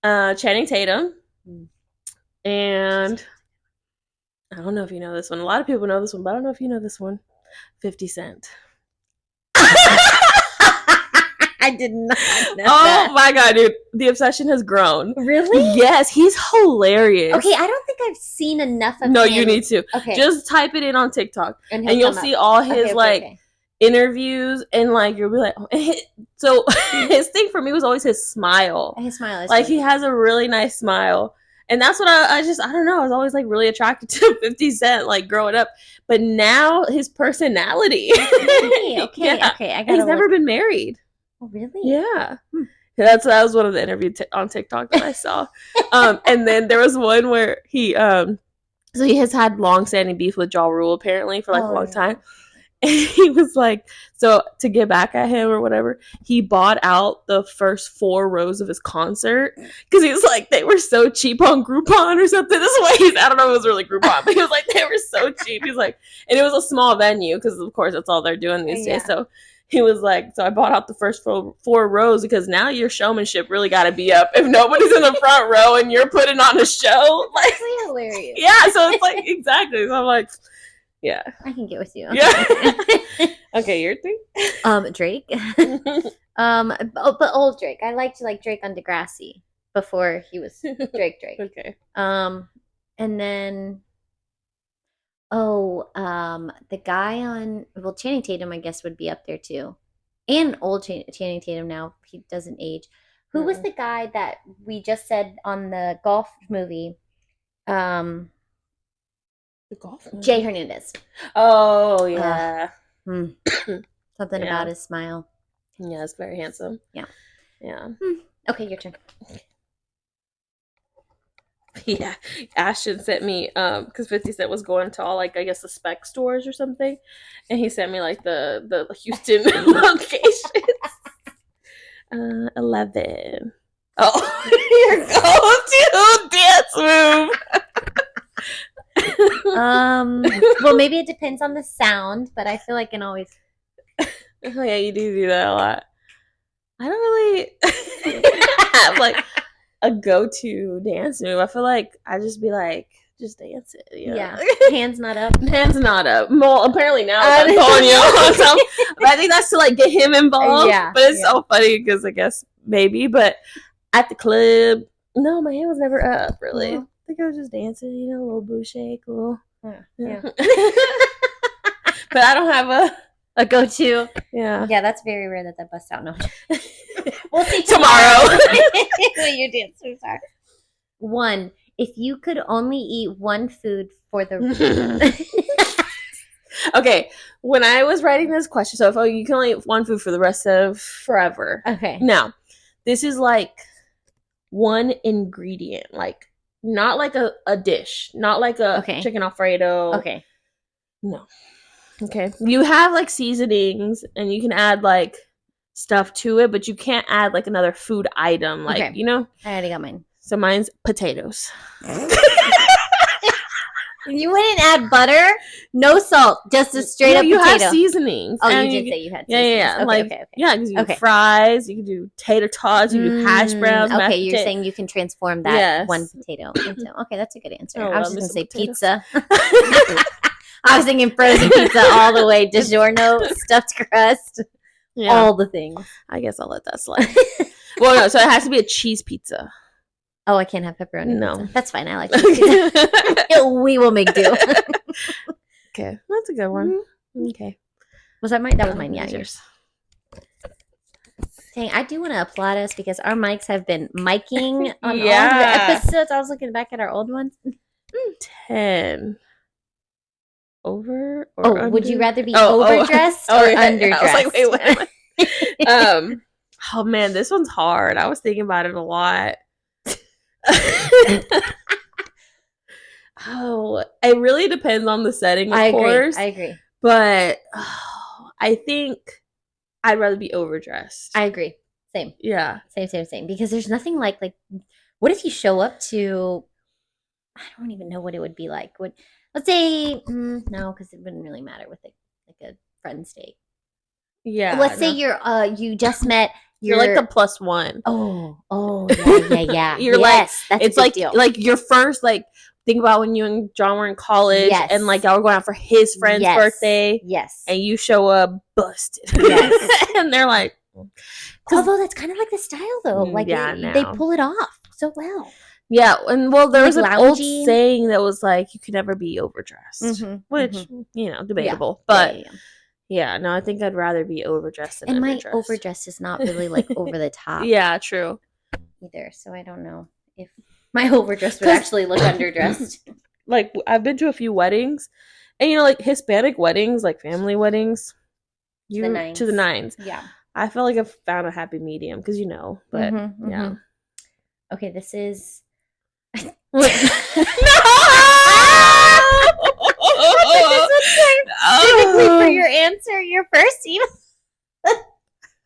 Channing Tatum. And I don't know if you know this one. A lot of people know this one, but I don't know if you know this one. 50 Cent. I did not know that. Oh my God, dude. The obsession has grown. Really? Yes, he's hilarious. Okay, I don't think I've seen enough of him. No, you need to. Okay. Just type it in on TikTok. And you'll see all his interviews, and like you'll be like, so his thing for me was always his smile. His smile is like he has a really nice smile, and that's what I don't know, I was always like really attracted to 50 Cent like growing up, but now his personality. Okay, yeah. I gotta he's never been married. Oh really? Yeah. That was one of the interviews on TikTok that I saw. And then there was one where he so he has had long-standing beef with Ja Rule apparently for like a long time. And he was like, so to get back at him or whatever, he bought out the first 4 rows of his concert because he was like, they were so cheap on Groupon or something. This is why I don't know if it was really Groupon, but he was like, they were so cheap. He's like, and it was a small venue because of course that's all they're doing these days. So he was like, so I bought out the first 4 rows because now your showmanship really got to be up. If nobody's in the front row and you're putting on a show, like, that's really hilarious. Yeah, so it's like, exactly. So I'm like, yeah, I can get with you. Yeah. Okay, your thing. Drake. But old Drake. I liked like Drake on Degrassi before he was Drake. Okay. And then the guy on Channing Tatum, I guess, would be up there too, and old Channing Tatum now, he doesn't age. Who was the guy that we just said on the golf movie? The golf movie? Jay Hernandez. Oh yeah. Something about his smile. Yeah, it's very handsome. Yeah. Okay, your turn. Yeah, Ashton sent me because 50 Cent was going to all like I guess the spec stores or something, and he sent me like the Houston locations. 11. Oh, your go-to dance move. Well, maybe it depends on the sound, but I feel like I can always. Oh yeah, you do that a lot. I don't really have like a go-to dance move. I feel like I just be like, just dance it. You know? Yeah, hands not up. Hands not up. Well, apparently now I'm calling you on something. But I think that's to like get him involved. Yeah, but it's so funny because I guess maybe, but at the club, no, my hand was never up. Really, I think I was just dancing. You know, a little boo shake, a little. Yeah. But I don't have a go-to. Yeah, that's very rare that busts out. No. We'll see tomorrow. What your dance moves are. 1. If you could only eat one food for the Okay, when I was writing this question, so if you can only eat one food for the rest of forever. Okay. Now, this is like one ingredient, like not like a dish, not like a chicken Alfredo. Okay. No. Okay. You have like seasonings and you can add like stuff to it, but you can't add like another food item, like you know. I already got mine. So mine's potatoes. You wouldn't add butter, no salt, just a straight up potato. You have seasonings. Oh, you did say you had seasonings. Yeah. Okay. Yeah, because you do fries, you can do tater tots, you do hash browns. Okay, you're saying you can transform that one potato into. Okay, that's a good answer. I was just going to say pizza. I was thinking frozen pizza all the way, DiGiorno, stuffed crust, all the things. I guess I'll let that slide. Well, no, so it has to be a cheese pizza. Oh, I can't have pepperoni. No. Pizza. That's fine. I like cheese pizza. We will make do. Okay, that's a good one. Mm-hmm. Okay. Was that mine? That was mine. Yeah, yours. Dang, I do want to applaud us because our mics have been miking on all the episodes. I was looking back at our old ones. 10. Over or under? Would you rather be overdressed or underdressed? I was like, wait, what am I? Oh man, this one's hard. I was thinking about it a lot. It really depends on the setting, of course. I agree. But I think I'd rather be overdressed. I agree. Same. Yeah. Same. Because there's nothing like what if you show up to, I don't even know what it would be like. Let's say, no, because it wouldn't really matter with like a friend's date. Yeah. Let's say you just met. You're like the plus one. Oh, yeah. You're that's it's like deal. Like your first think about when you and John were in college and like y'all were going out for his friend's birthday. Yes. And you show up busted. Yes. And they're like, although that's kind of like the style though. Like they pull it off so well. Yeah, and there was an old saying that was like, you can never be overdressed, which, debatable. But Yeah, no, I think I'd rather be overdressed than and underdressed. my overdress is not really like over the top. Yeah, true. Either, so I don't know if my overdress would actually look underdressed. Like I've been to a few weddings, and like Hispanic weddings, like family weddings, to the nines. Yeah, I feel like I've found a happy medium because but yeah. Okay, this is. No! Specifically for your answer, your first email.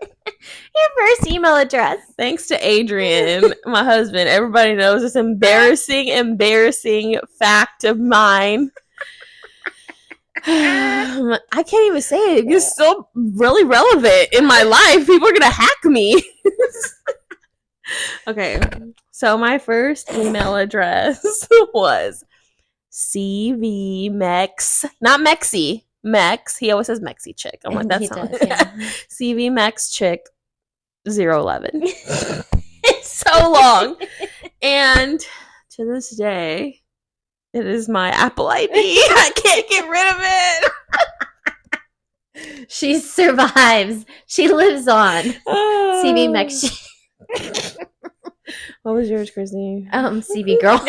Your first email address. Thanks to Adrian, my husband. Everybody knows this embarrassing fact of mine. I can't even say it. It's still really relevant in my life. People are gonna hack me. Okay, so my first email address was CVMex, not Mexi, Mex. He always says Mexi chick. I'm like, that's not CVMex chick 011. It's so long, and to this day, it is my Apple ID. I can't get rid of it. She survives. She lives on. CVMex chick. What was yours, Kristi? CV girl.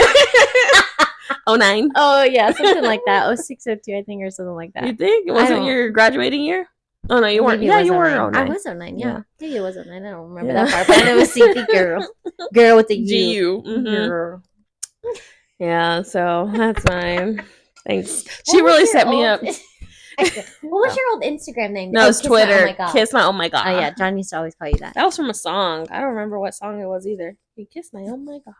09. Oh yeah, something like that. 06, 02, I think, or something like that. You think? Was it your graduating year? Oh no, you weren't. Yeah, you were 09. I was 09, yeah. Maybe it was 09. I don't remember that part, but it was CV girl. Girl with the U. Girl. Yeah, so that's mine. Thanks. She really set me up. What was your old Instagram name? No, it's Twitter. Kiss my oh my god. Oh yeah, John used to always call you that. That was from a song. I don't remember what song it was either. You kiss my oh my god.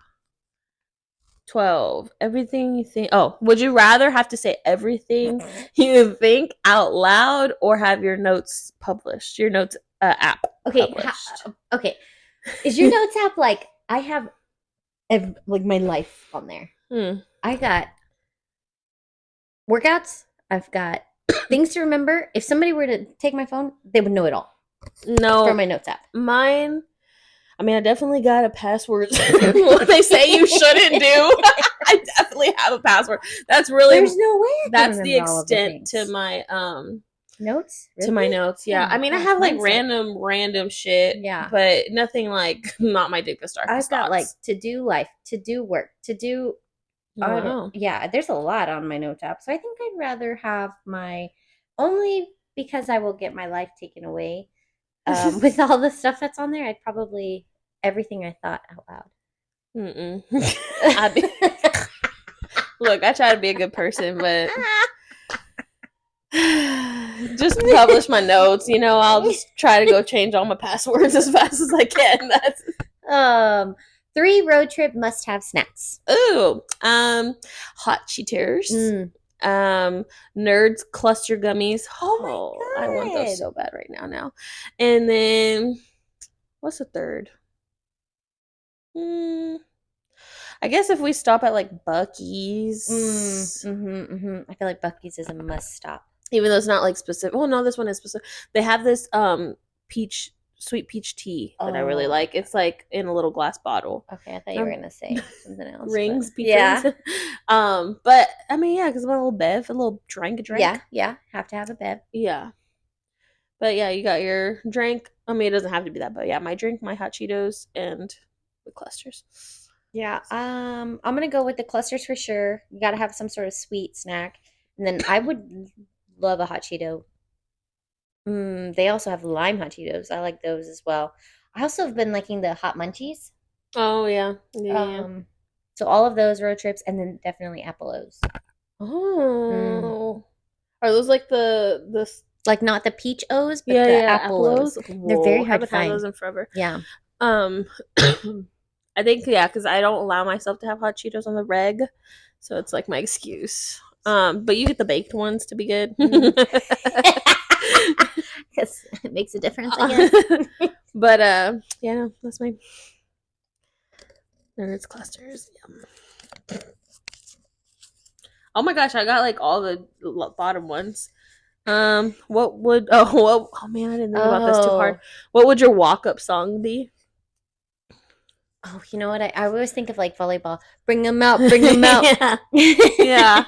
12. Everything you think. Oh, would you rather have to say everything you think out loud or have your notes published? Your notes app. Okay. Okay. Is your notes app like I have like my life on there? I got workouts. I've got things to remember. If somebody were to take my phone, they would know it all. No. From my notes app. Mine. I mean, I definitely got a password. What they say you shouldn't do. I definitely have a password. That's really. There's no way. That's the extent to my notes. Really? To my notes. Yeah. I mean, I have like random shit. Yeah. But nothing like not my deepest darkest I've got like to do life, to do work, to do. Wow. Yeah, there's a lot on my notes app. So I think I'd rather have my only because I will get my life taken away. With all the stuff that's on there, I'd probably everything I thought out loud. Look, I try to be a good person, but just publish my notes. I'll just try to go change all my passwords as fast as I can. That's 3 road trip must-have snacks. Ooh, hot Cheetos. Nerds cluster gummies. Oh my god, I want those so bad right now. And then what's the third? I guess if we stop at like Buc-ee's. I feel like Buc-ee's is a must stop, even though it's not like specific. Well, no, this one is specific. They have this sweet peach tea that I really like. It's like in a little glass bottle. Okay, I thought you were gonna say something else. Rings, but... yeah. But I mean, yeah, because I'm a little bev, a little drink. Yeah, have to have a bev. Yeah, but yeah, you got your drink. I mean, it doesn't have to be that, but yeah, my drink, my hot Cheetos, and the clusters. Yeah, I'm gonna go with the clusters for sure. You got to have some sort of sweet snack, and then I would love a hot Cheeto. They also have lime hot Cheetos. I like those as well. I also have been liking the hot munchies. Oh yeah. So all of those road trips, and then definitely Apple-O's. Oh, are those like the like not the peach O's, but the Apple-O's? They're very hard to find. Had those in forever. Yeah. I think because I don't allow myself to have hot Cheetos on the reg, so it's like my excuse. But you get the baked ones to be good. Because it makes a difference, I guess. But yeah, no, that's my nerds clusters. Yeah. Oh my gosh, I got like all the bottom ones. What would oh man, I didn't think about this too hard. What would your walk-up song be? Oh, you know what? I always think of like volleyball. Bring them out, bring them out. Yeah.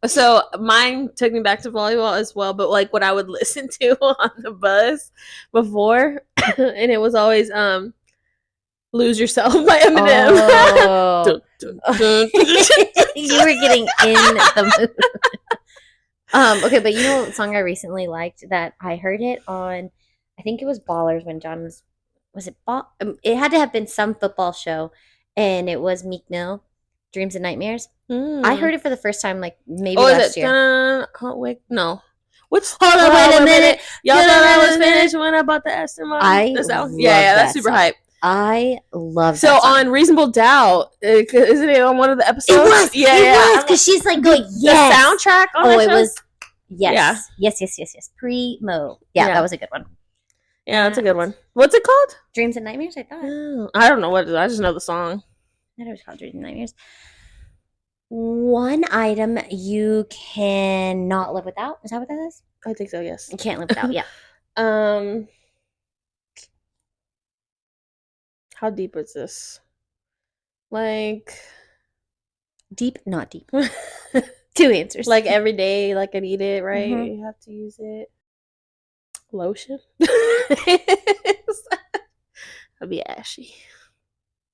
So mine took me back to volleyball as well, but like what I would listen to on the bus before, and it was always "Lose Yourself" by Eminem. Oh. Dun, dun, dun. You were getting in the mood. Okay, but you know what song I recently liked that I heard it on? I think it was Ballers when John was it Ball? It had to have been some football show, and it was Meek Mill, "Dreams and Nightmares." I heard it for the first time, like maybe last year. Wait, no. Hold on, wait a minute. Y'all thought I was finished when I bought the Aston Martin. Yeah, that's super hype. I love that song. On Reasonable Doubt, isn't it on one of the episodes? It was. Yeah, because she's like going, yes. The soundtrack on that show? Was, yes. Yeah. Yes. Primo. Yeah, that was a good one. Yeah, that's a good one. What's it called? Dreams and Nightmares, I thought. Oh, I don't know what it is. I just know the song. I know it was called Dreams and Nightmares. One item you cannot live without. Is that what that is? I think so, yes. You can't live without, yeah. How deep is this? Like... Deep, not deep. 2 answers. Like every day, like I need it, right? Mm-hmm. You have to use it. Lotion? That'd be ashy.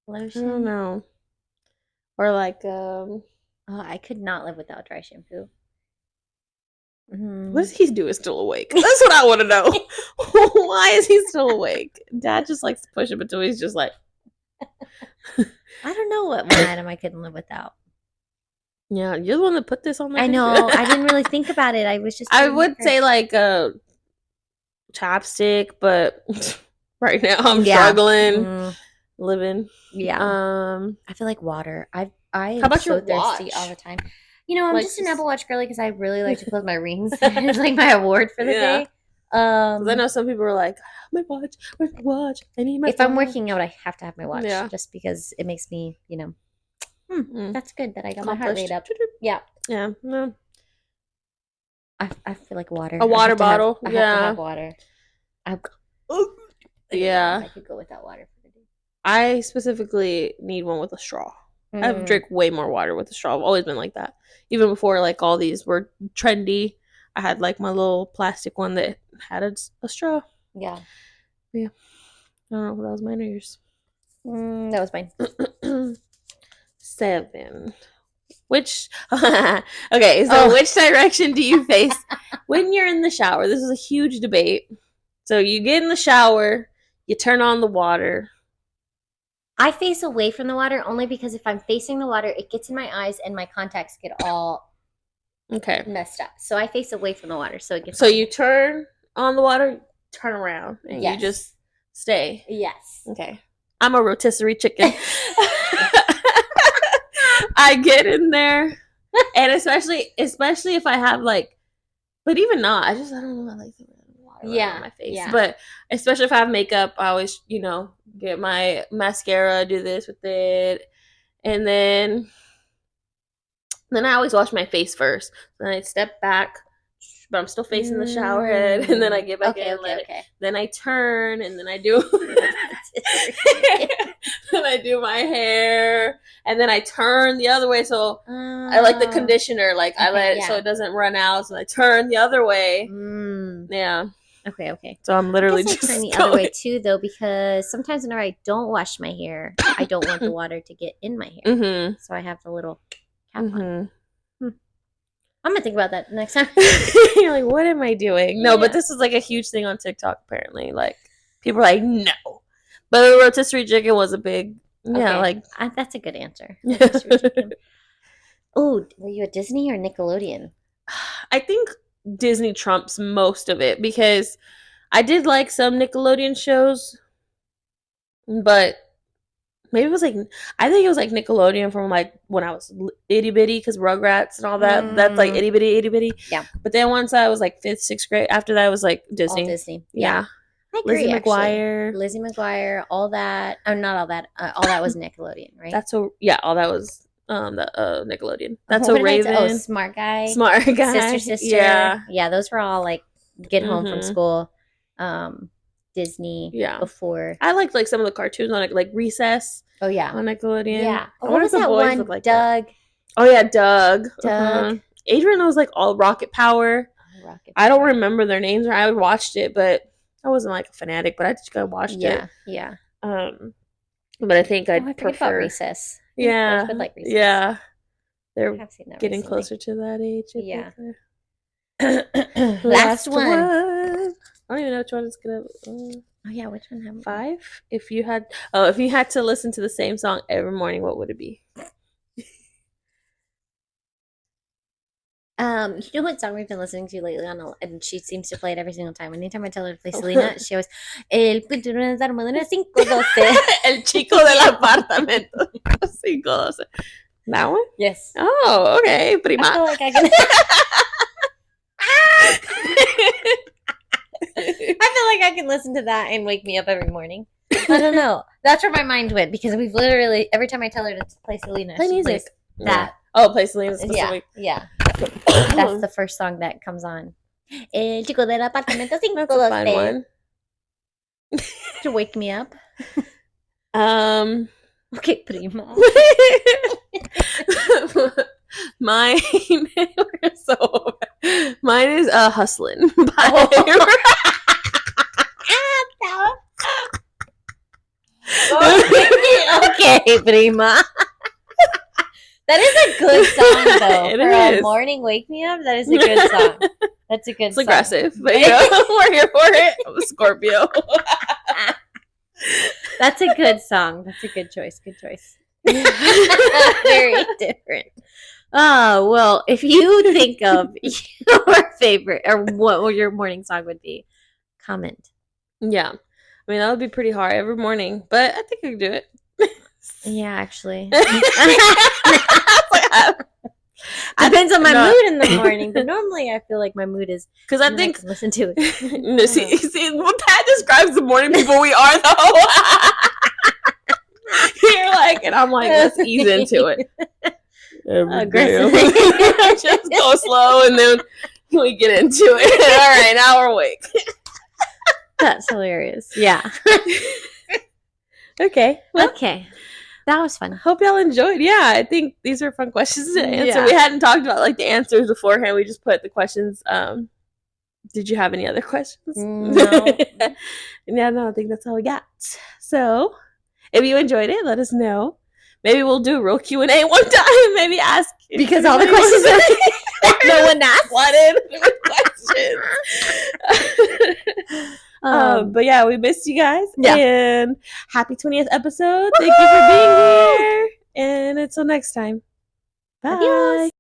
Lotion? I don't know. Or like, I could not live without dry shampoo. What is he doing still awake? That's what I want to know. Why is he still awake? Dad just likes to push him until he's just like... I don't know what one item I couldn't live without. Yeah, you're the one that put this on there. I know. I didn't really think about it. I was just... I would say like a chapstick, but right now I'm struggling. Living. Yeah. I feel like water. I am How about so your thirsty watch? all the time. You know, I'm like, just an Apple Watch girly because I really like to close my rings. It's like my award for the day. I know some people are like, my watch, where's my watch? I need my If phone. I'm working out, I have to have my watch just because it makes me, that's good that I got my heart rate up. Yeah. Yeah. No. I feel like water. A water bottle. I have to have water. I could go without water for the day. I specifically need one with a straw. I've drank way more water with a straw. I've always been like that. Even before like all these were trendy, I had like my little plastic one that had a straw. Yeah. Yeah. I don't know if that was mine or yours. That was mine. 7. Which okay, so which direction do you face when you're in the shower? This is a huge debate. So you get in the shower, you turn on the water. I face away from the water only because if I'm facing the water, it gets in my eyes and my contacts get all messed up. So I face away from the water. So it gets. So you turn on the water, turn around, and you just stay. Yes. Okay. I'm a rotisserie chicken. I get in there, and especially if I have like, but even not, I don't know. I like the water on my face, but especially if I have makeup, I always get my mascara, do this with it, and then I always wash my face first. Then I step back, but I'm still facing the shower head, and then I get back in and let it. Then I turn, and then I do then I do my hair, and then I turn the other way. So I like the conditioner, like I let it so it doesn't run out. So I turn the other way. Yeah. Okay. So I'm literally just turn the other way too, though, because sometimes whenever I don't wash my hair, I don't want the water to get in my hair. Mm-hmm. So I have the little cap on. I'm gonna think about that next time. You're like, what am I doing? No, but this is like a huge thing on TikTok. Apparently, like people are like, no. But the rotisserie chicken was a big, that's a good answer. Oh, were you a Disney or Nickelodeon? I think Disney trumps most of it because I did like some Nickelodeon shows, but maybe it was like, I think it was like Nickelodeon from like when I was itty bitty because Rugrats and all that. That's like itty bitty. Yeah. But then once I was like 5th, 6th grade, after that it was like Disney. All Disney. Yeah. I agree, Lizzie McGuire. Lizzie McGuire, all that. Oh, not all that. All that was Nickelodeon, right? All that was the Nickelodeon. That's so Raven. Smart Guy. Sister. Yeah, those were all like get home from school. Disney. Yeah. Before I liked like some of the cartoons on it, like Recess. Oh yeah. On Nickelodeon. Yeah. What was that one? Doug. Oh yeah, Doug. Adrian knows like all Rocket Power. I don't remember their names, or I watched it, but I wasn't like a fanatic, but I just watched it. Yeah. But I think I'd prefer Recess. Yeah. Would like Recess. Yeah. They're getting recently. Closer to that age. Yeah. Last one. I don't even know which one is gonna. Oh yeah, which one have 5? If you had to listen to the same song every morning, what would it be? You know what song we've been listening to lately and she seems to play it every single time. Anytime I tell her to play Selena, she always El Pinturón de Armadura 512. El chico del apartamento 512. That one? Yes. Oh, okay, Prima. I feel like I can. I feel like I can listen to that and wake me up every morning. I don't know. That's where my mind went because we've literally every time I tell her to play Selena, play music. That. Oh, play Selena specific. Yeah. That's the first song that comes on. El chico del apartamento 512. That's a fun one. To wake me up. Okay, Prima. Mine is Hustlin' Okay, Prima. That is a good song, though. It For is. A morning wake me up, that is a good song. That's a good song. It's aggressive, but we're here for it. I'm a Scorpio. That's a good song. That's a good choice. Good choice. Very different. Oh, well, if you think of your favorite or what your morning song would be, comment. Yeah. I mean, that would be pretty hard every morning, but I think I could do it. Yeah, actually. Depends on my mood in the morning, but normally I feel like my mood is because I think listen to it. No, see, that describes the morning people we are, though. You're like, and I'm like, let's ease into it. Aggressive. Just go slow, and then we get into it. All right, now we're awake. That's hilarious. Yeah. Okay. Well, okay. That was fun. Hope y'all enjoyed. Yeah, I think these are fun questions to answer. Yeah. We hadn't talked about like the answers beforehand. We just put the questions. Did you have any other questions? No. Yeah, no, I think that's all we got. So, if you enjoyed it, let us know. Maybe we'll do a real Q&A one time. Maybe ask because all the questions no one asked. Wanted questions. But yeah, we missed you guys. Yeah. And happy 20th episode. Thank you for being here. And until next time. Bye. Adios.